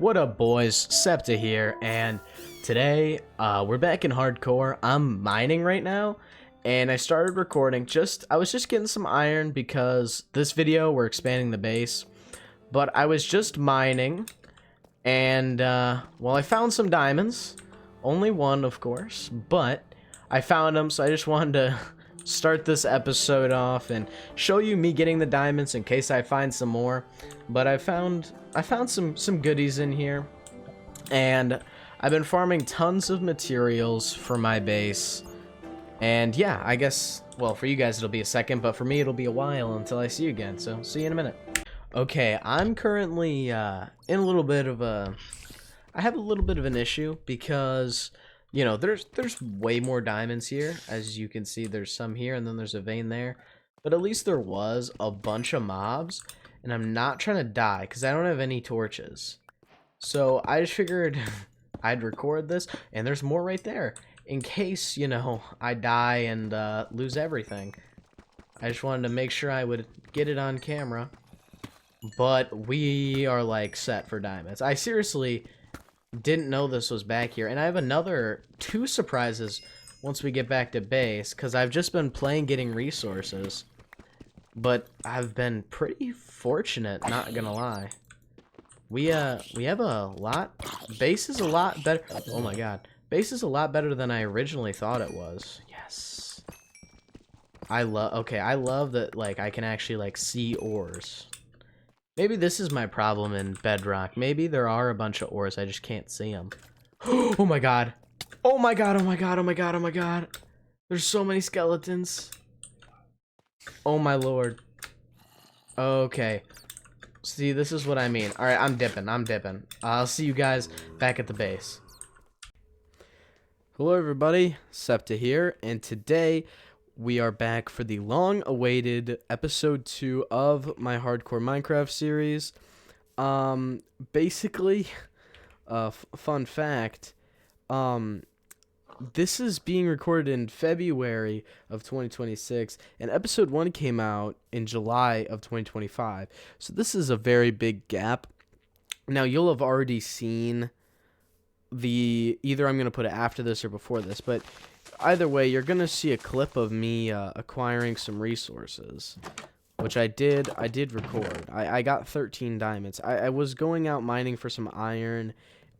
What up, boys? Septa here, and today we're back in hardcore. I'm mining right now, and I started recording. I was just getting some iron because this video we're expanding the base, but I was just mining, and well, I found some diamonds. Only one, of course, but I found them, so I just wanted to start this episode off and show you me getting the diamonds in case I find some more. But I found some goodies in here, and I've been farming tons of materials for my base. And yeah, I guess, well, for you guys it'll be a second, but for me it'll be a while until I see you again, so see you in a minute. Okay, I'm currently in a little bit of a, I have a little bit of an issue because, you know, there's way more diamonds here. As you can see, there's some here and then there's a vein there, but at least there was a bunch of mobs, and I'm not trying to die because I don't have any torches. So I just figured I'd record this, and there's more right there in case, you know, I die and lose everything. I just wanted to make sure I would get it on camera. But we are like set for diamonds. I seriously didn't know this was back here, and I have another 2 surprises once we get back to base, because I've just been playing getting resources, but I've been pretty fortunate, not gonna lie. We have a lot. Base is a lot better. Oh my god, base is a lot better than I originally thought it was. Yes, I love that, like, I can actually like see ores. Maybe this is my problem in Bedrock. Maybe there are a bunch of ores, I just can't see them. Oh my god. Oh my god, oh my god, oh my god, oh my god. There's so many skeletons. Oh my lord. Okay. See, this is what I mean. Alright, I'm dipping. I'll see you guys back at the base. Hello everybody, Septa here, and today we are back for the long-awaited episode 2 of my Hardcore Minecraft series. Basically, fun fact, this is being recorded in February of 2026, and episode 1 came out in July of 2025. So this is a very big gap. Now, you'll have already seen either I'm going to put it after this or before this, but either way, you're going to see a clip of me acquiring some resources, which I did record. I got 13 diamonds. I was going out mining for some iron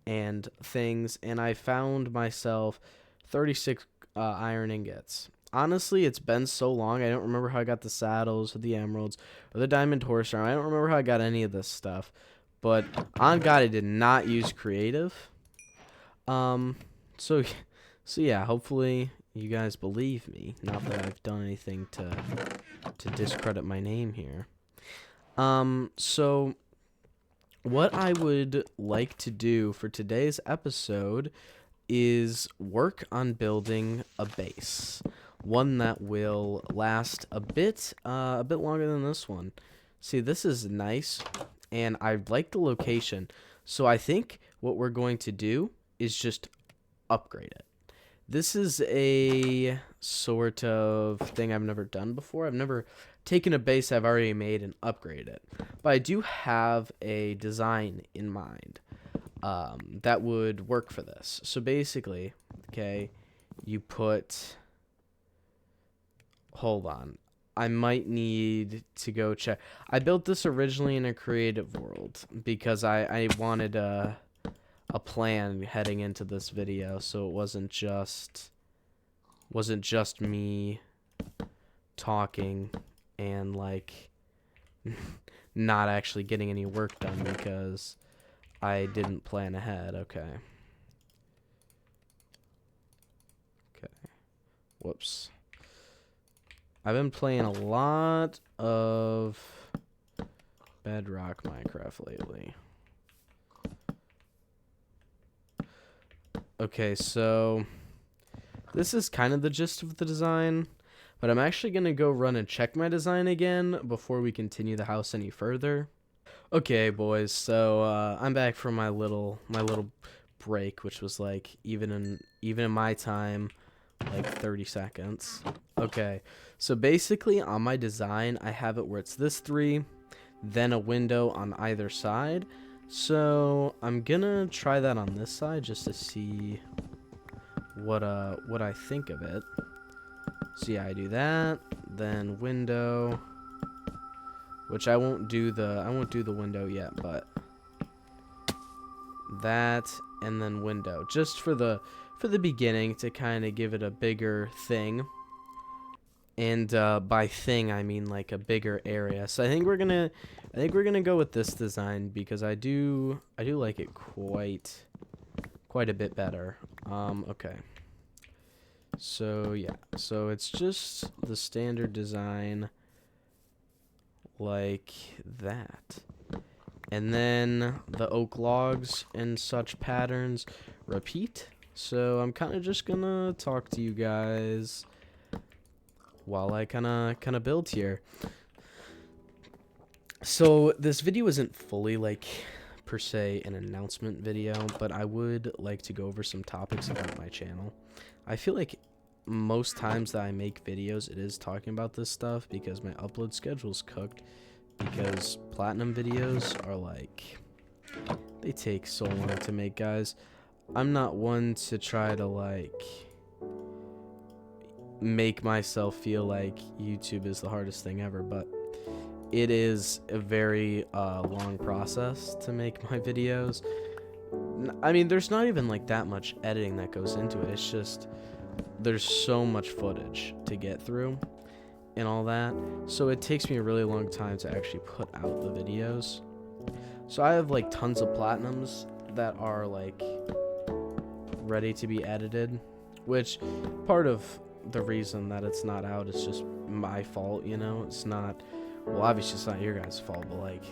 and things, and I found myself 36 iron ingots. Honestly, it's been so long, I don't remember how I got the saddles, or the emeralds, or the diamond horse armor. I don't remember how I got any of this stuff, but on God, I did not use creative. So yeah, hopefully you guys believe me. Not that I've done anything to discredit my name here. So what I would like to do for today's episode is work on building a base. One that will last a bit longer than this one. See, this is nice, and I like the location. So I think what we're going to do is just upgrade it. This is a sort of thing I've never done before. I've never taken a base I've already made and upgraded it. But I do have a design in mind that would work for this. So basically, okay, you put... Hold on. I might need to go check. I built this originally in a creative world because I wanted a plan heading into this video, so it wasn't just me talking and like not actually getting any work done because I didn't plan ahead. Okay. Whoops. I've been playing a lot of Bedrock Minecraft lately. Okay, so this is kind of the gist of the design, but I'm actually going to go run and check my design again before we continue the house any further. Okay, boys, so I'm back from my little break, which was like even in my time, like 30 seconds. Okay, so basically on my design, I have it where it's this 3, then a window on either side. So I'm gonna try that on this side just to see what I think of it. So yeah, I do that, then window, which I won't do the window yet, but that, and then window, just for the beginning, to kind of give it a bigger thing. And by thing I mean like a bigger area. So I think we're gonna go with this design because I do like it quite a bit better. Okay. So yeah, so it's just the standard design like that. And then the oak logs and such patterns repeat. So I'm kind of just gonna talk to you guys while I kind of build here. So this video isn't fully like per se an announcement video, but I would like to go over some topics about my channel. I feel like most times that I make videos, it is talking about this stuff because my upload schedule's cooked, because platinum videos are like, they take so long to make, guys. I'm not one to try to like make myself feel like YouTube is the hardest thing ever, but it is a very long process to make my videos. I mean, there's not even like that much editing that goes into it. It's just there's so much footage to get through and all that, so it takes me a really long time to actually put out the videos. So I have like tons of platinums that are like ready to be edited, which part of the reason that it's not out is just my fault, you know. It's not, well, obviously it's not your guys' fault, but like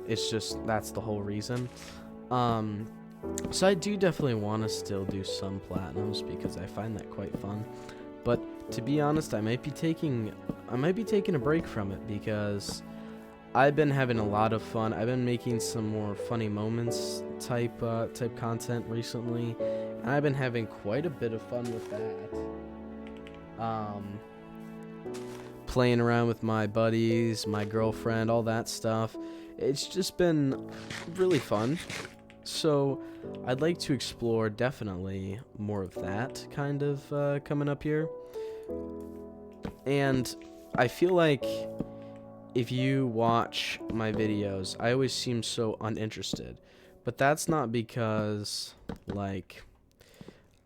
it's just, that's the whole reason. So I do definitely want to still do some platinums because I find that quite fun, but to be honest, I might be taking a break from it because I've been having a lot of fun. I've been making some more funny moments type content recently, and I've been having quite a bit of fun with that. Playing around with my buddies, my girlfriend, all that stuff. It's just been really fun. So I'd like to explore definitely more of that kind of coming up here. And I feel like if you watch my videos, I always seem so uninterested, but that's not because like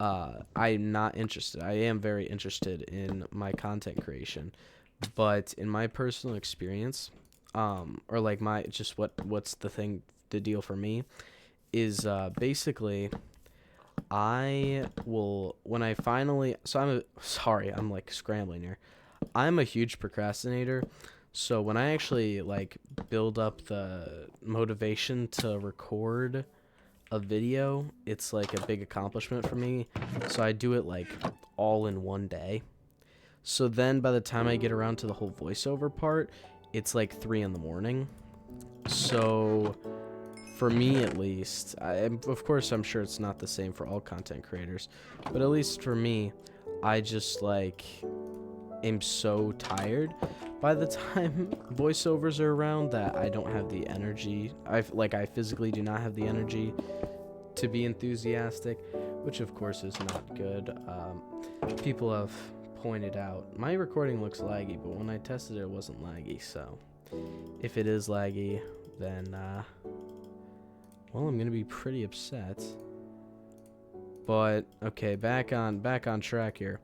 I'm not interested. I am very interested in my content creation, but in my personal experience, or like my just what's the deal for me is basically I will, when I finally, so I'm like scrambling here. I'm a huge procrastinator. So when I actually like build up the motivation to record a video, it's like a big accomplishment for me. So I do it like all in one day. So then by the time I get around to the whole voiceover part, it's like 3 in the morning. So for me at least, of course I'm sure it's not the same for all content creators, but at least for me, I just like am so tired by the time voiceovers are around that I don't have the energy. I physically do not have the energy to be enthusiastic, which of course is not good. People have pointed out my recording looks laggy, but when I tested it, it wasn't laggy. So if it is laggy, then well, I'm gonna be pretty upset. But okay, back on track here.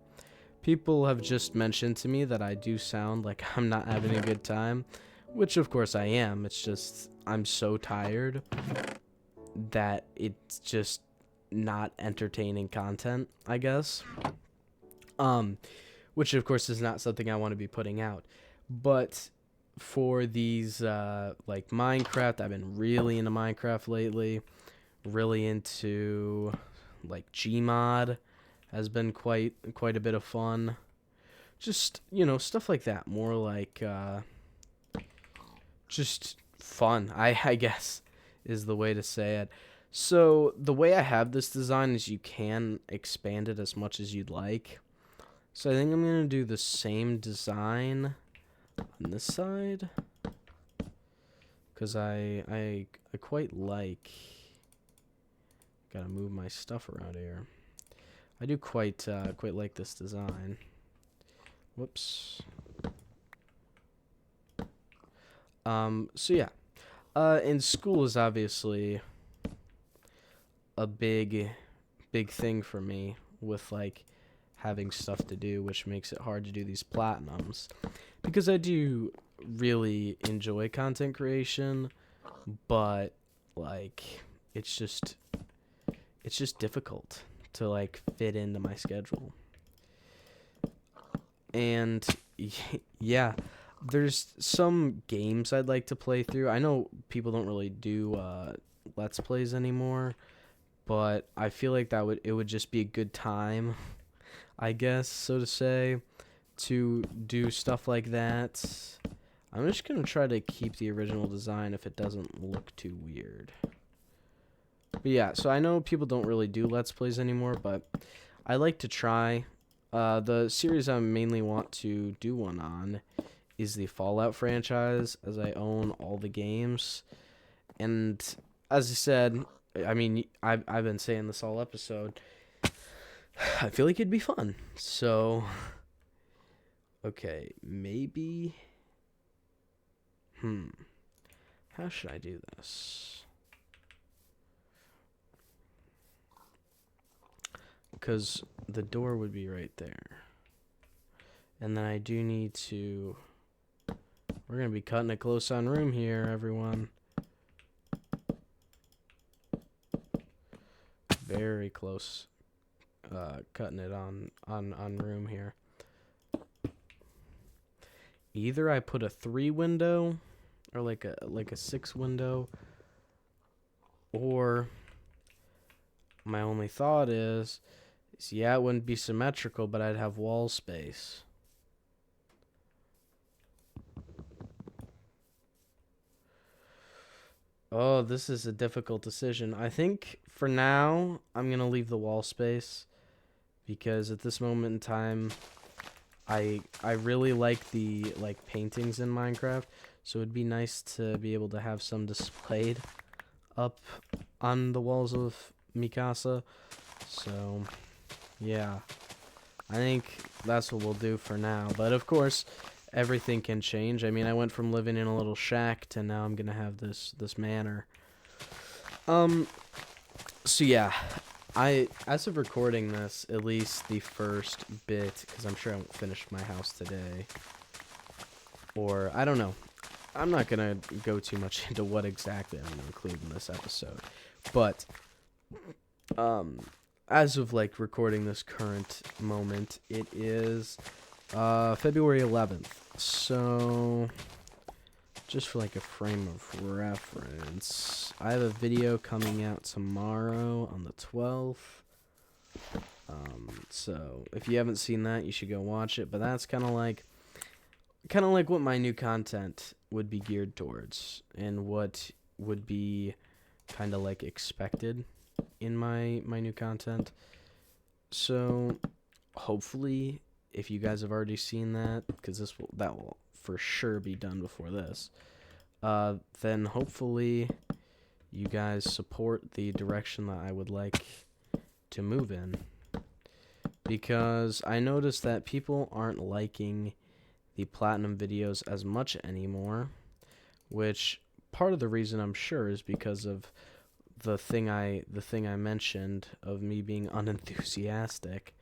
People have just mentioned to me that I do sound like I'm not having a good time, which of course I am. It's just I'm so tired that it's just not entertaining content, I guess. Which of course is not something I want to be putting out. But for these like Minecraft, I've been really into Minecraft lately. Really into like Gmod has been quite a bit of fun. Just, you know, stuff like that. More like just fun, I guess is the way to say it. So the way I have this design is you can expand it as much as you'd like. So I think I'm going to do the same design on this side, because I quite like. Gotta move my stuff around here. I do quite like this design. Whoops. So yeah, and school is obviously a big thing for me with like having stuff to do, which makes it hard to do these platinums because I do really enjoy content creation, but like it's just difficult to like fit into my schedule. And yeah, there's some games I'd like to play through. I know people don't really do let's plays anymore, but I feel like it would just be a good time, I guess, so to say, to do stuff like that. I'm just gonna try to keep the original design if it doesn't look too weird. But yeah, so I know people don't really do let's plays anymore, but I like to try. The series I mainly want to do one on is the Fallout franchise, as I own all the games. And as I said, I mean, I've been saying this all episode, I feel like it'd be fun. So, okay, maybe, how should I do this? Because the door would be right there. And then I do need to... We're going to be cutting it close on room here, everyone. Very close. Cutting it on room here. Either I put a 3 window or like a 6 window, or my only thought is yeah, it wouldn't be symmetrical, but I'd have wall space. Oh, this is a difficult decision. I think for now, I'm going to leave the wall space because at this moment in time, I really like the paintings in Minecraft, so it'd be nice to be able to have some displayed up on the walls of Mikasa. So, yeah, I think that's what we'll do for now. But of course, everything can change. I mean, I went from living in a little shack to now I'm gonna have this manor. So yeah, as of recording this, at least the first bit, because I'm sure I won't finish my house today, or I don't know. I'm not gonna go too much into what exactly I'm gonna include in this episode, but as of like recording this current moment, it is February 11th. So just for like a frame of reference, I have a video coming out tomorrow on the 12th. So if you haven't seen that, you should go watch it. But that's kind of like what my new content would be geared towards, and what would be kind of like expected in my new content. So hopefully, if you guys have already seen that, because that will for sure be done before this, then hopefully you guys support the direction that I would like to move in, because I noticed that people aren't liking the platinum videos as much anymore, which part of the reason I'm sure is because of the thing I mentioned of me being unenthusiastic.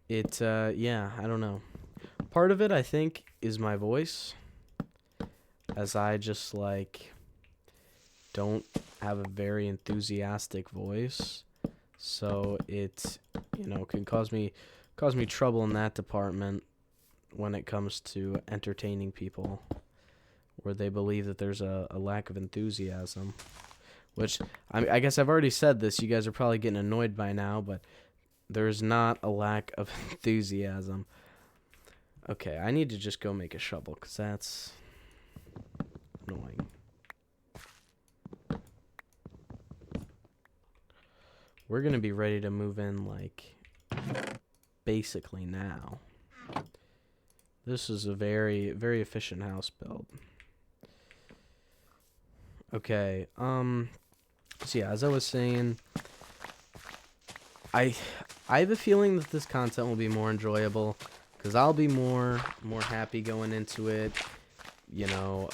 Yeah, I don't know. Part of it, I think, is my voice, as I just like don't have a very enthusiastic voice, so it can cause me trouble in that department when it comes to entertaining people, where they believe that there's a lack of enthusiasm. Which, I guess I've already said this, you guys are probably getting annoyed by now, but there's not a lack of enthusiasm. Okay, I need to just go make a shovel, because that's annoying. We're going to be ready to move in, like, basically now. This is a very, very efficient house build. Okay, so yeah, as I was saying, I I have a feeling that this content will be more enjoyable because I'll be more happy going into it. You know,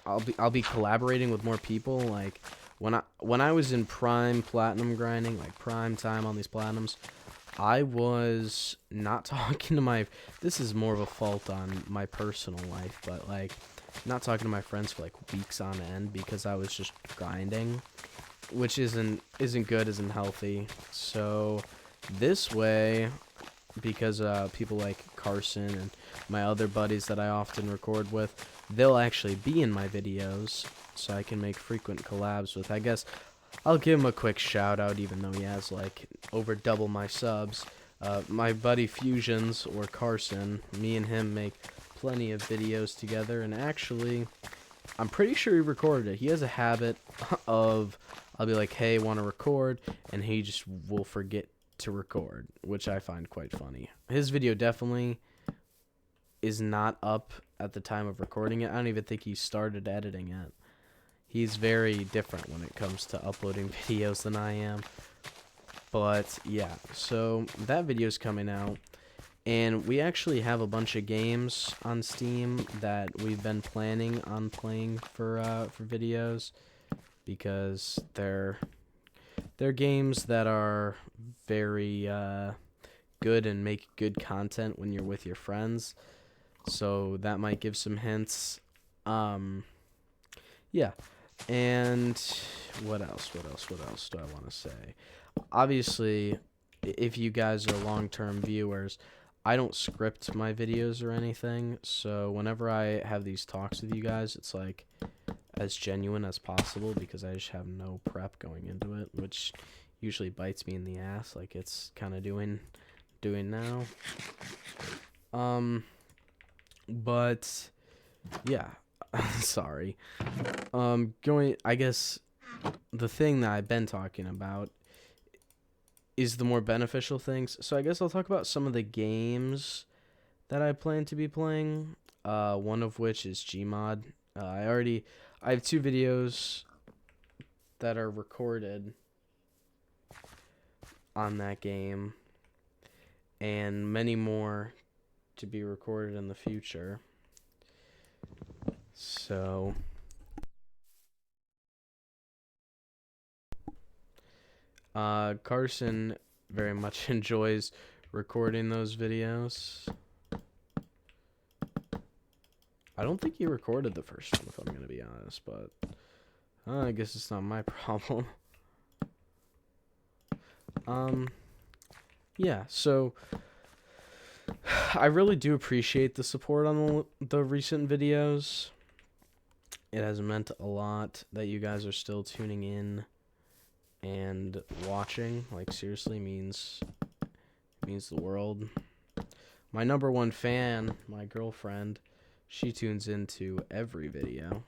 I'll be collaborating with more people. Like when I was in prime platinum grinding, like prime time on these platinums, I was not talking to my. This is more of a fault on my personal life, but like not talking to my friends for like weeks on end because I was just grinding, which isn't good, isn't healthy. So this way, because people like Carson and my other buddies that I often record with, they'll actually be in my videos, so I can make frequent collabs with. I guess I'll give him a quick shout out, even though he has like over double my subs. My buddy Fusions, or Carson, me and him make plenty of videos together, and actually, I'm pretty sure he recorded it. He has a habit of, I'll be like, hey, want to record, and he just will forget to record, which I find quite funny. His video definitely is not up at the time of recording it. I don't even think he started editing it. He's very different when it comes to uploading videos than I am. But yeah, so that video's coming out, and we actually have a bunch of games on Steam that we've been planning on playing for videos, because they're games that are very good and make good content when you're with your friends. So that might give some hints. Yeah. And what else do I want to say? Obviously, if you guys are long-term viewers, I don't script my videos or anything. So whenever I have these talks with you guys, it's like as genuine as possible, because I just have no prep going into it, which usually bites me in the ass, like it's kind of doing now. But yeah, sorry. I guess the thing that I've been talking about is the more beneficial things. So I guess I'll talk about some of the games that I plan to be playing. One of which is Gmod. I have 2 videos that are recorded on that game, and many more to be recorded in the future. So Carson very much enjoys recording those videos. I don't think he recorded the first one, if I'm going to be honest, but I guess it's not my problem. Yeah, so I really do appreciate the support on the recent videos. It has meant a lot that you guys are still tuning in and watching. Like, seriously, means the world. My number 1 fan, my girlfriend, she tunes into every video.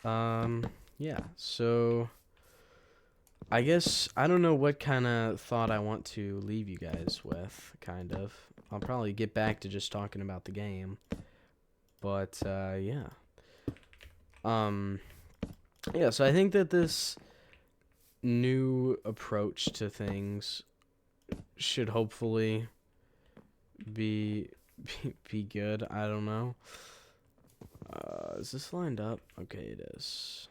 Yeah, so I guess I don't know what kind of thought I want to leave you guys with, kind of. I'll probably get back to just talking about the game. But yeah. Yeah, so I think that this new approach to things should hopefully be good. I don't know. Is this lined up? Okay, it is.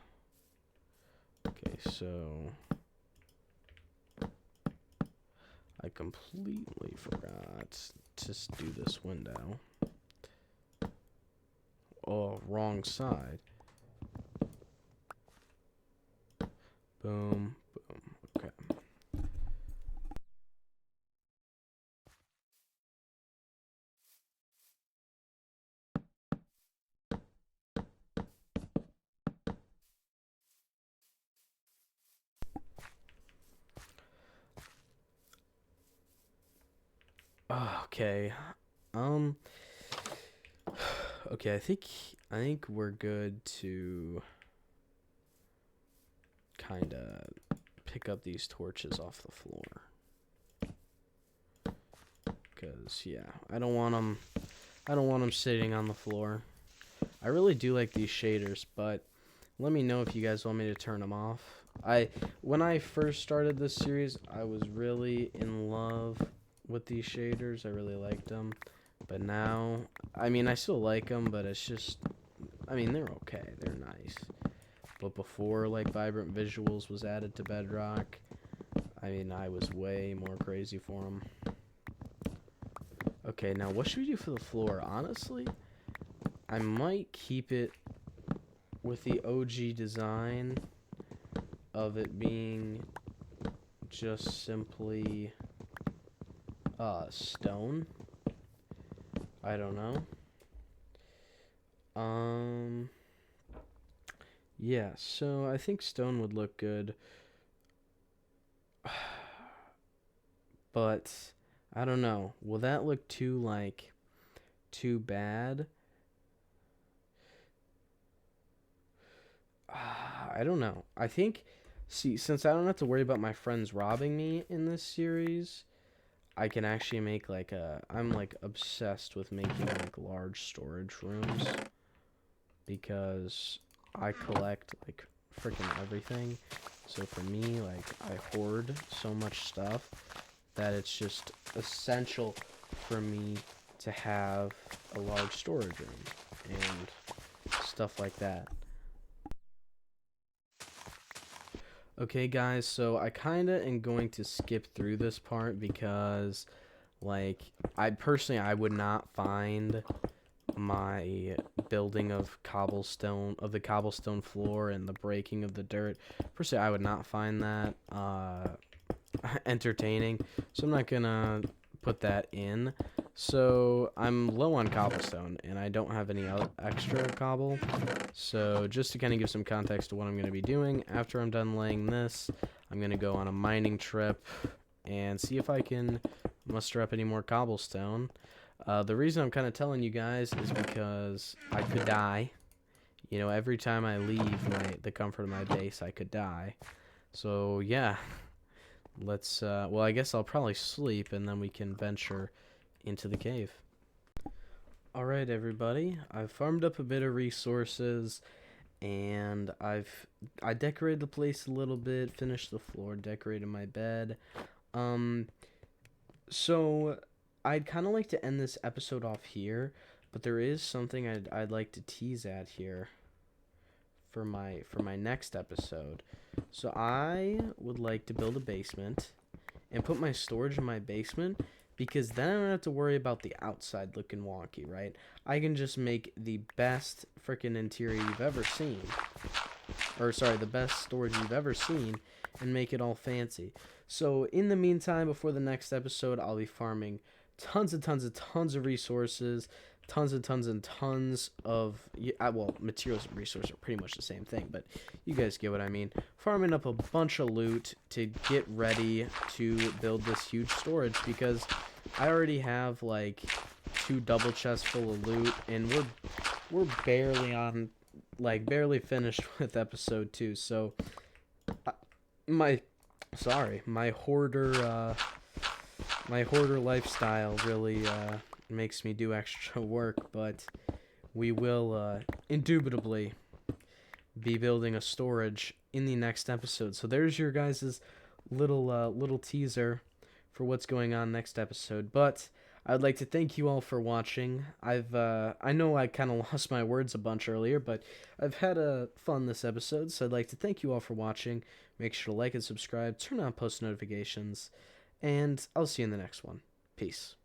Okay, so I completely forgot to do this window. Oh, wrong side. Boom, boom. Okay. Okay. Okay, I think we're good to kind of pick up these torches off the floor. Cuz yeah, I don't want them sitting on the floor. I really do like these shaders, but let me know if you guys want me to turn them off. When I first started this series, I was really in love with these shaders. I really liked them. But now, I mean, I still like them, but it's just, I mean, they're okay. They're nice. But before, like, Vibrant Visuals was added to Bedrock, I mean, I was way more crazy for them. Okay, now what should we do for the floor? Honestly, I might keep it with the OG design of it being just simply stone. I don't know. Yeah, so I think stone would look good. But I don't know. Will that look too bad? I don't know. I think, see, since I don't have to worry about my friends robbing me in this series, I can actually make like I'm like obsessed with making like large storage rooms because I collect like freaking everything. So for me, like, I hoard so much stuff that it's just essential for me to have a large storage room and stuff like that. Okay, guys, so I kind of am going to skip through this part because, like, I would not find my building of the cobblestone floor and the breaking of the dirt. Personally, I would not find that entertaining, so I'm not gonna put that in. So I'm low on cobblestone and I don't have any extra cobble, so just to kind of give some context to what I'm going to be doing after I'm done laying this, I'm going to go on a mining trip and see if I can muster up any more cobblestone. The reason I'm kind of telling you guys is because I could die. You know, every time I leave the comfort of my base, I could die. So yeah, let's well, I guess I'll probably sleep and then we can venture into the cave. Alright, everybody, I've farmed up a bit of resources and I decorated the place a little bit, finished the floor, decorated my bed. So I'd kind of like to end this episode off here, but there is something I'd like to tease at here for my next episode. So I would like to build a basement and put my storage in my basement, because then I don't have to worry about the outside looking wonky, right? I can just make the best freaking interior you've ever seen. Or, sorry, the best storage you've ever seen and make it all fancy. So, in the meantime, before the next episode, I'll be farming tons of resources, tons of, well, materials and resources are pretty much the same thing, but you guys get what I mean. Farming up a bunch of loot to get ready to build this huge storage, because I already have like 2 double chests full of loot, and we're barely finished with episode 2. So my hoarder lifestyle really makes me do extra work, but we will indubitably be building a storage in the next episode. So there's your guys' little teaser for what's going on next episode. But I'd like to thank you all for watching. I know I kind of lost my words a bunch earlier, but I've had fun this episode, so I'd like to thank you all for watching. Make sure to like and subscribe, turn on post notifications, and I'll see you in the next one. Peace.